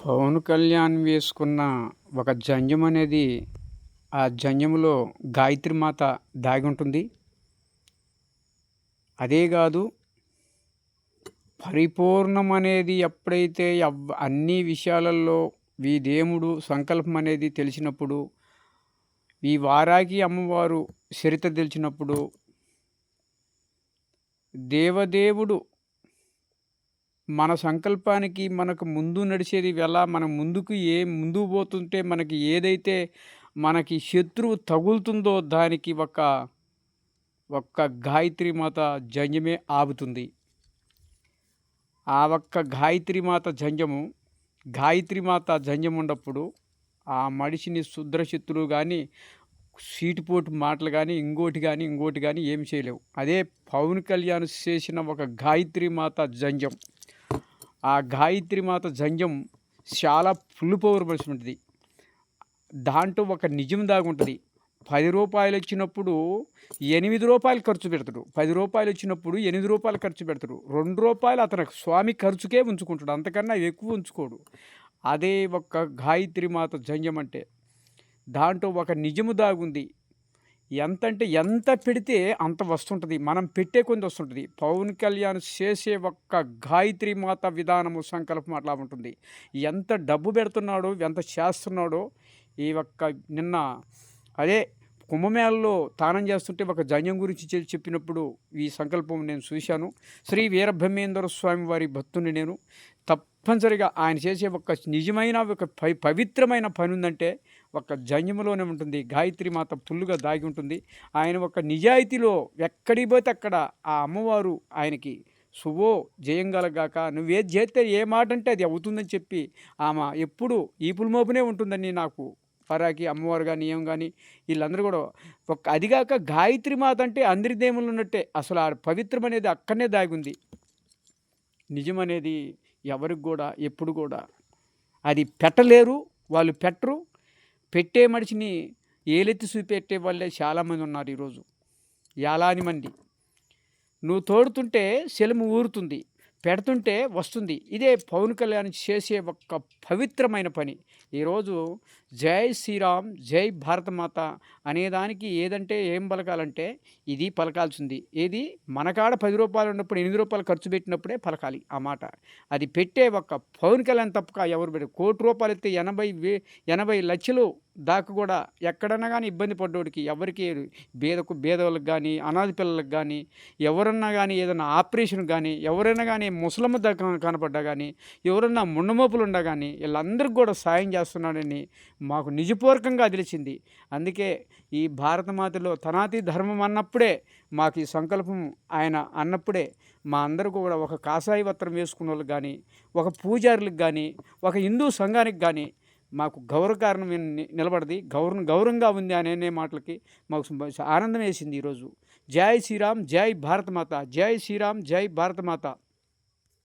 పవన్ కళ్యాణ్ వేసుకున్న ఒక జంజం అనేది ఆ జంజంలో గాయత్రి మాత దాగి ఉంటుంది. అదే కాదు, పరిపూర్ణం అనేది ఎప్పుడైతే అన్ని విషయాలలో ఈ దేవుడు సంకల్పం అనేది తెలిసినప్పుడు, ఈ వారాకి అమ్మవారు చరిత్ర తెలిసినప్పుడు, దేవదేవుడు మన సంకల్పానికి మనకు ముందు నడిచేది ఎలా, మనం ముందుకు పోతుంటే మనకి ఏదైతే మనకి శత్రువు తగులుతుందో దానికి ఒక్క గాయత్రి మాత జంజమే ఆగుతుంది. ఆ ఒక్క గాయత్రి మాత జంజం ఉన్నప్పుడు ఆ మనిషిని శుద్రశత్రువు కానీ, సీటుపోటు మాటలు కానీ, ఇంకోటి కానీ ఏమి చేయలేవు. అదే పవన్ కళ్యాణ్ చేసిన ఒక గాయత్రి మాత జంజం. ఆ గాయత్రి మాత జంజం చాలా ఫుల్ పవర్ ఉంటుంది. దాంట్లో ఒక నిజం దాగుంటుంది. 10 రూపాయలు వచ్చినప్పుడు 8 రూపాయలు ఖర్చు పెడతాడు. 10 రూపాయలు వచ్చినప్పుడు 8 రూపాయలు ఖర్చు పెడతాడు. 2 రూపాయలు అతను స్వామి ఖర్చుకే ఉంచుకుంటాడు, అంతకన్నా ఎక్కువ ఉంచుకోడు. అదే ఒక్క గాయత్రి మాత జంజం అంటే దాంట్లో ఒక నిజము దాగుంది. ఎంత పెడితే అంత వస్తుంటుంది, మనం పెట్టే కొంత వస్తుంటుంది. పవన్ కళ్యాణ్ చేసే ఒక్క గాయత్రి మాత విధానము సంకల్పం అట్లా ఉంటుంది. ఎంత డబ్బు పెడుతున్నాడో, ఎంత చేస్తున్నాడో. ఈ ఒక్క నిన్న అదే కుంభమేళలో తానం చేస్తుంటే ఒక జంజం గురించి చెప్పినప్పుడు ఈ సంకల్పం నేను చూశాను. శ్రీ వీరబ్రహ్మేంద్ర స్వామి వారి భక్తుని నేను. తప్పనిసరిగా ఆయన చేసే ఒక నిజమైన ఒక పవిత్రమైన పని ఉందంటే ఒక జంజములోనే ఉంటుంది. గాయత్రి మాత ఫుల్లుగా దాగి ఉంటుంది. ఆయన ఒక నిజాయితీలో ఎక్కడికి పోతే అక్కడ ఆ అమ్మవారు ఆయనకి శుభో జయంగలగాక, నువ్వేది చేస్తే ఏ మాట అంటే అది అవుతుందని చెప్పి ఆమె ఎప్పుడు ఈపుల మోపునే ఉంటుందని నాకు పరాకి అమ్మవారు కానీ ఏం కానీ వీళ్ళందరూ కూడా అదిగాక గాయత్రి మాత అంటే అందరి దేవుళ్ళు ఉన్నట్టే. అసలు ఆ పవిత్రం అనేది అక్కడనే దాగి ఉంది. నిజం అనేది ఎవరికి కూడా ఎప్పుడు కూడా అది పెట్టలేరు, వాళ్ళు పెట్టరు. పెట్టే మనిషిని ఏలెత్తి చూపెట్టే వాళ్ళే చాలామంది ఉన్నారు ఈరోజు. యాలాని మంది. నువ్వు తోడుతుంటే సెలము ఊరుతుంది, పెడుతుంటే వస్తుంది. ఇదే పవన్ కళ్యాణ్ చేసే ఒక పవిత్రమైన పని. ఈరోజు జై శ్రీరామ్, జై భారతమాత అనేదానికి ఏదంటే ఏం పలకాలంటే ఇది పలకాల్సింది. ఏది మనకాడ 10 రూపాయలు ఉన్నప్పుడు 8 రూపాయలు ఖర్చు పెట్టినప్పుడే పలకాలి ఆ మాట. అది పెట్టే ఒక పవన్ కళ్యాణ్ తప్పక ఎవరు పెట్టారు. ₹1,00,00,000 ఎత్తే 80 లక్షలు దాకా కూడా ఎక్కడన్నా కానీ ఇబ్బంది పడ్డోడికి ఎవరికి బేదవాళ్ళకి కానీ, అనాథ పిల్లలకు కానీ, ఎవరన్నా కానీ ఏదైనా ఆపరేషన్ కానీ, ఎవరైనా కానీ ముసలమ్మ కనపడ్డా కానీ, ఎవరన్నా ముండమోపులు ఉండా కానీ వీళ్ళందరికీ కూడా సాయం చేస్తున్నాడని మాకు నిజపూర్వకంగా తెలిసింది. అందుకే ఈ భారతమాతలో తనాతి ధర్మం అన్నప్పుడే, మాకు ఈ సంకల్పం ఆయన అన్నప్పుడే మా అందరికీ కూడా ఒక కాషాయ వస్త్రం వేసుకున్న వాళ్ళకి కానీ, ఒక పూజారులకు కానీ, ఒక హిందూ సంఘానికి కానీ మాకు గౌరవకారణం నిలబడింది. గౌరవంగా ఉంది అనే మాటలకి మాకు ఆనందం వేసింది ఈరోజు. జై శ్రీరామ్, జై భారతమాత. జై శ్రీరామ్, జై భారతమాత.